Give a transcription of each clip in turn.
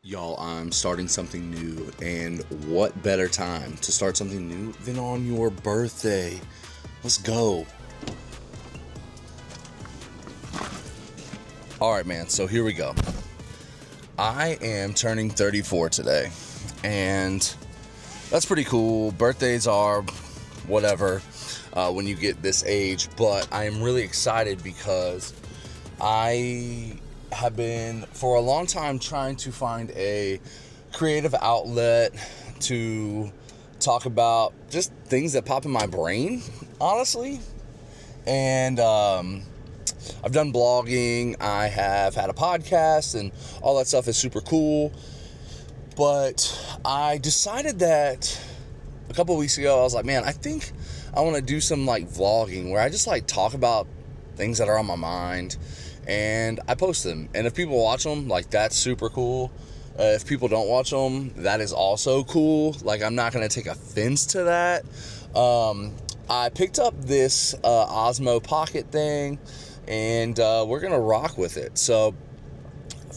Y'all, I'm starting something new, and what better time to start something new than on your birthday? Let's go. Alright, man, so here we go. I am turning 34 today, and that's pretty cool. Birthdays are whatever when you get this age, but I am really excited because I have been for a long time trying to find a creative outlet to talk about just things that pop in my brain, honestly. And I've done blogging, I have had a podcast, and all that stuff is super cool. But I decided that a couple of weeks ago, I was like, man, I think I want to do some like vlogging where I just like talk about things that are on my mind and I post them. And if people watch them, like, that's super cool. If people don't watch them, that is also cool. Like, I'm not going to take offense to that. I picked up this Osmo Pocket thing, and we're going to rock with it. So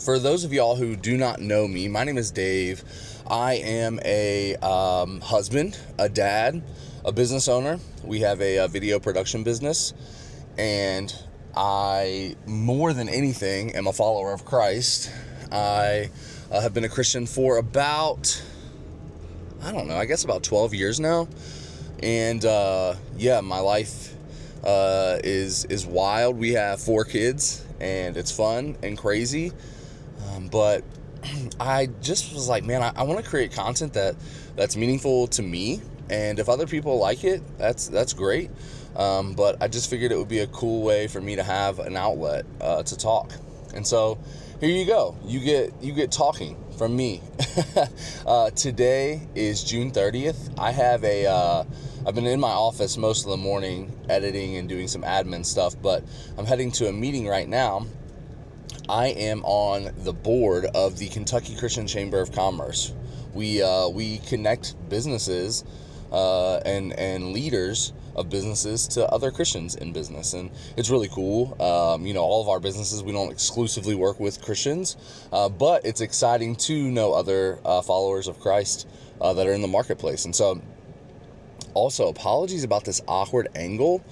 for those of y'all who do not know me, my name is Dave. I am a husband, a dad, a business owner. We have a video production business, and I, more than anything, am a follower of Christ. I have been a Christian for about, I guess about 12 years now. And my life is wild. We have 4 kids, and it's fun and crazy. But I just was like, man, I want to create content that's meaningful to me. And if other people like it, that's great. But I just figured it would be a cool way for me to have an outlet to talk. And so here you go. You get talking from me. Today is June 30th. I've been in my office most of the morning editing and doing some admin stuff, but I'm heading to a meeting right now. I am on the board of the Kentucky Christian Chamber of Commerce. We connect businesses and leaders of businesses to other Christians in business, and it's really cool. All of our businesses, we don't exclusively work with Christians, but it's exciting to know other followers of Christ that are in the marketplace. And so, also, apologies about this awkward angle.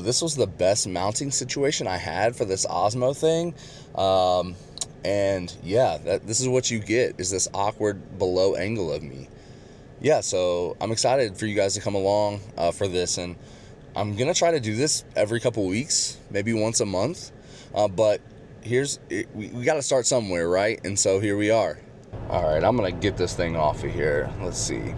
This was the best mounting situation I had for this Osmo thing. This is what you get, is this awkward below angle of me. Yeah, so I'm excited for you guys to come along for this, and I'm going to try to do this every couple weeks, maybe once a month, but we got to start somewhere, right? And so here we are. All right, I'm going to get this thing off of here. Let's see.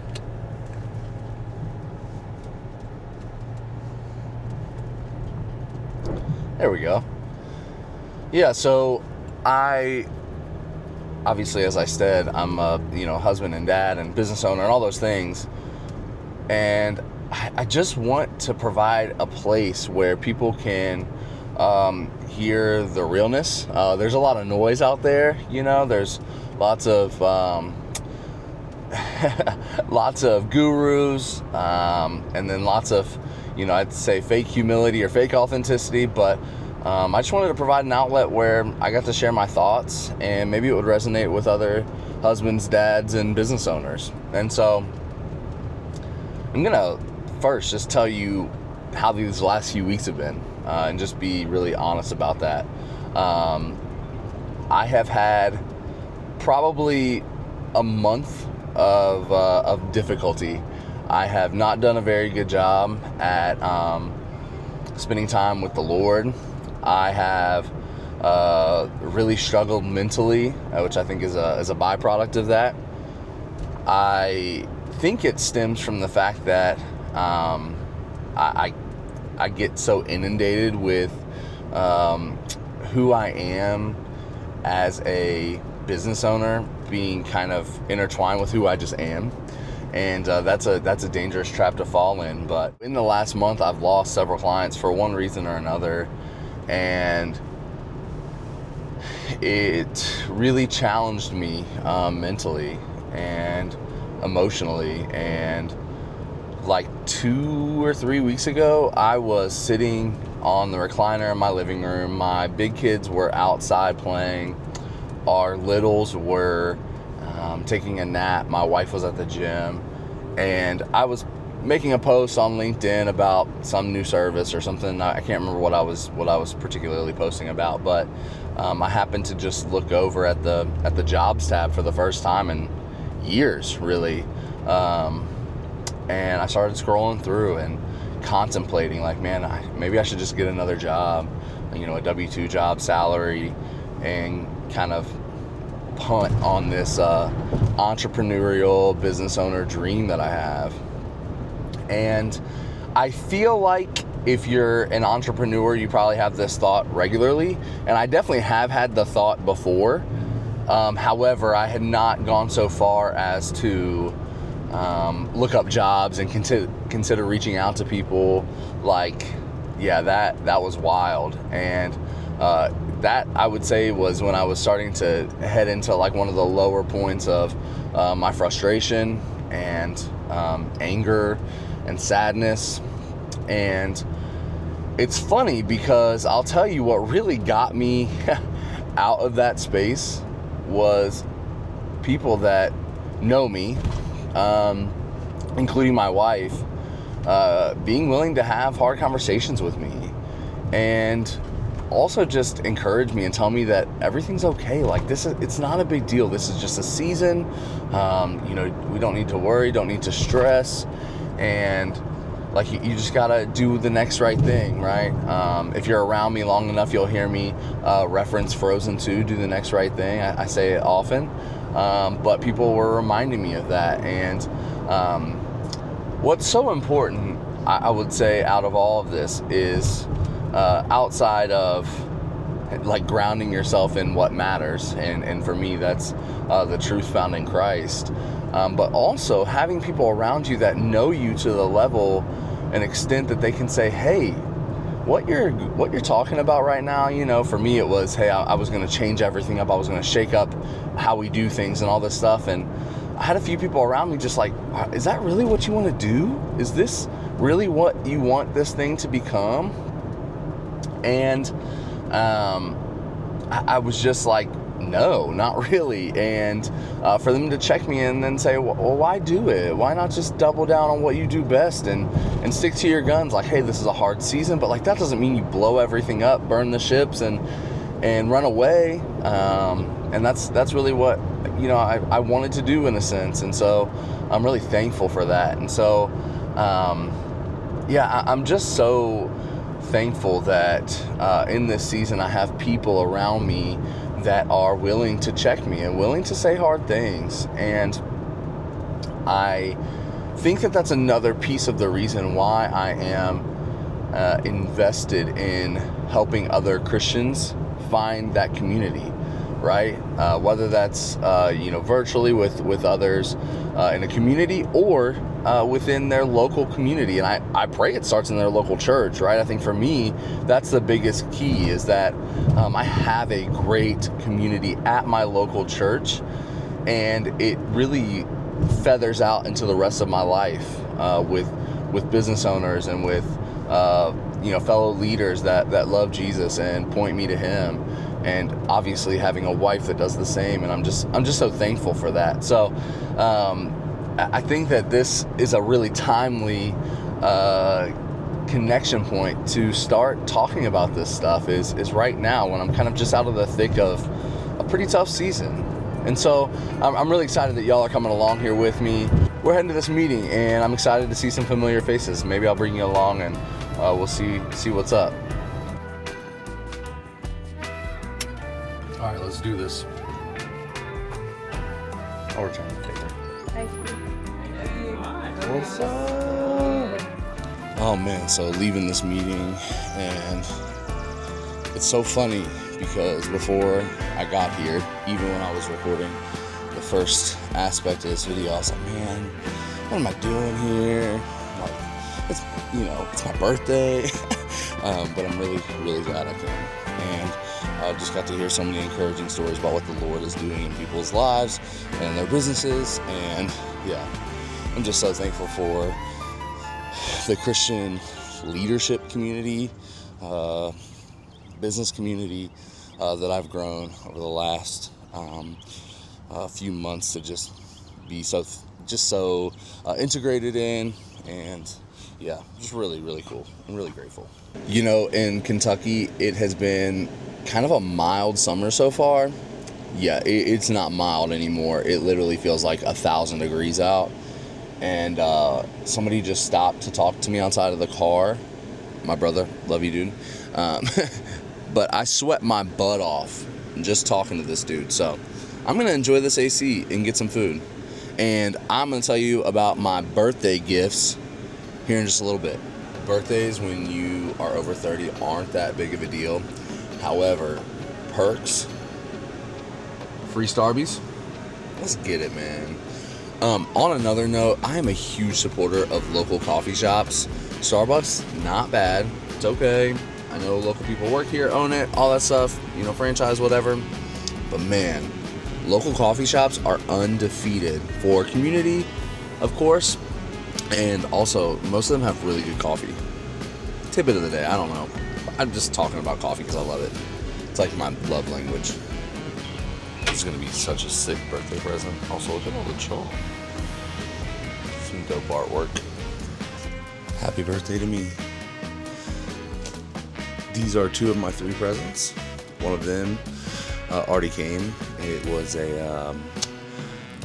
There we go. Yeah, so obviously, as I said, I'm a husband and dad and business owner and all those things, and I just want to provide a place where people can hear the realness. There's a lot of noise out there, there's lots of lots of gurus, and then lots of I'd say fake humility or fake authenticity, but I just wanted to provide an outlet where I got to share my thoughts, and maybe it would resonate with other husbands, dads, and business owners. And so I'm going to first just tell you how these last few weeks have been, and just be really honest about that. I have had probably a month of difficulty. I have not done a very good job at spending time with the Lord. I have really struggled mentally, which I think is a byproduct of that. I think it stems from the fact that I get so inundated with who I am as a business owner being kind of intertwined with who I just am. And that's a dangerous trap to fall in. But in the last month, I've lost several clients for one reason or another, and it really challenged me mentally and emotionally. And like 2 or 3 weeks ago, I was sitting on the recliner in my living room. My big kids were outside playing. Our littles were taking a nap. My wife was at the gym, and I was making a post on LinkedIn about some new service or something. I can't remember what I was particularly posting about, but I happened to just look over at the jobs tab for the first time in years, really, and I started scrolling through and contemplating, like, man, maybe I should just get another job, a W-2 job, salary, and kind of punt on this entrepreneurial business owner dream that I have. And I feel like if you're an entrepreneur, you probably have this thought regularly, and I definitely have had the thought before. However, I had not gone so far as to look up jobs and consider reaching out to people. Like, yeah, that was wild. And that, I would say, was when I was starting to head into like one of the lower points of my frustration and anger and sadness. And it's funny because I'll tell you what really got me out of that space was people that know me, including my wife, being willing to have hard conversations with me, and also just encourage me and tell me that everything's okay. Like, it's not a big deal. This is just a season. We don't need to worry, don't need to stress, and like, you just gotta do the next right thing, right? If you're around me long enough, you'll hear me reference Frozen 2, do the next right thing. I say it often, but people were reminding me of that. And what's so important, I would say, out of all of this is outside of like grounding yourself in what matters, and for me, that's the truth found in Christ. But also having people around you that know you to the level and extent that they can say, hey, what you're talking about right now, for me it was, hey, I was going to change everything up. I was going to shake up how we do things and all this stuff. And I had a few people around me just like, is that really what you want to do? Is this really what you want this thing to become? And I was just like, no, not really. And for them to check me and then say, well, why do it? Why not just double down on what you do best and stick to your guns? Like, hey, this is a hard season, but like, that doesn't mean you blow everything up, burn the ships, and run away. And that's really what, I wanted to do in a sense. And so I'm really thankful for that. And so, I'm just so thankful that in this season I have people around me that are willing to check me and willing to say hard things. And I think that that's another piece of the reason why I am invested in helping other Christians find that community, right? Whether that's virtually with others in a community, or within their local community. And I pray it starts in their local church, right? I think for me, that's the biggest key, is that I have a great community at my local church, and it really feathers out into the rest of my life with business owners and with fellow leaders that love Jesus and point me to Him, and obviously having a wife that does the same. And I'm just so thankful for that. So I think that this is a really timely connection point to start talking about this stuff is right now, when I'm kind of just out of the thick of a pretty tough season. And so I'm really excited that y'all are coming along here with me. We're heading to this meeting, and I'm excited to see some familiar faces. Maybe I'll bring you along, and we'll see what's up. All right, let's do this. I'll return the favor. What's up? Oh man, so leaving this meeting, and it's so funny because before I got here, even when I was recording the first aspect of this video, I was like, man, what am I doing here? Like, it's my birthday. But I'm really, really glad I came. And I just got to hear so many encouraging stories about what the Lord is doing in people's lives and in their businesses. And yeah, I'm just so thankful for the Christian leadership community, business community that I've grown over the last a few months to just be so integrated in, and yeah, just really cool. I'm really grateful. You know, in Kentucky, it has been kind of a mild summer so far. Yeah, it's not mild anymore. It literally feels like 1,000 degrees out. And somebody just stopped to talk to me outside of the car. My brother, love you, dude. But I sweat my butt off just talking to this dude. So I'm going to enjoy this AC and get some food. And I'm going to tell you about my birthday gifts here in just a little bit. Birthdays when you are over 30 aren't that big of a deal. However, perks, free Starbies, let's get it, man. On another note, I am a huge supporter of local coffee shops. Starbucks, not bad. It's okay. I know local people work here, own it, all that stuff, you know, franchise, whatever. But man, local coffee shops are undefeated for community, of course, and also most of them have really good coffee. Tidbit of the day, I don't know. I'm just talking about coffee because I love it. It's like my love language. This is going to be such a sick birthday present. Also, look at all the chalk. Some dope artwork. Happy birthday to me. These are 2 of my 3 presents. One of them already came. It was a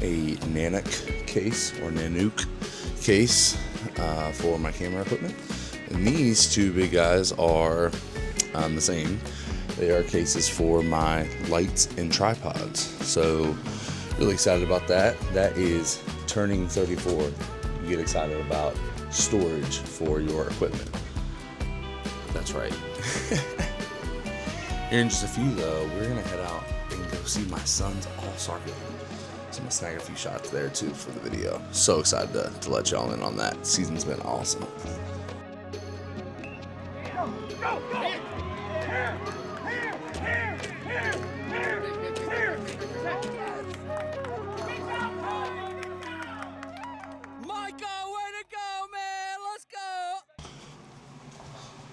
Nanook case or Nanook case for my camera equipment. And these 2 big guys are the same. They are cases for my lights and tripods. So really excited about that. That is turning 34. You get excited about storage for your equipment. That's right. Here in just a few though, we're gonna head out and go see my son's all-star game. So I'm gonna snag a few shots there too for the video. So excited to let y'all in on that. Season's been awesome.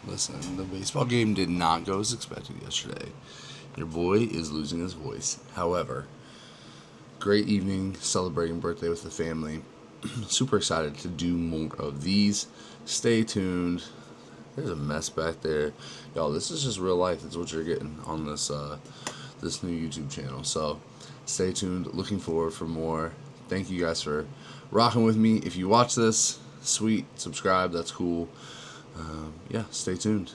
Listen, the baseball game did not go as expected yesterday. Your boy is losing his voice. However, great evening celebrating birthday with the family. Super excited to do more of these. Stay tuned. There's a mess back there. Y'all, this is just real life. That's what you're getting on this this new YouTube channel. So stay tuned. Looking forward for more. Thank you guys for rocking with me. If you watch this, sweet. Subscribe. That's cool. Yeah, stay tuned.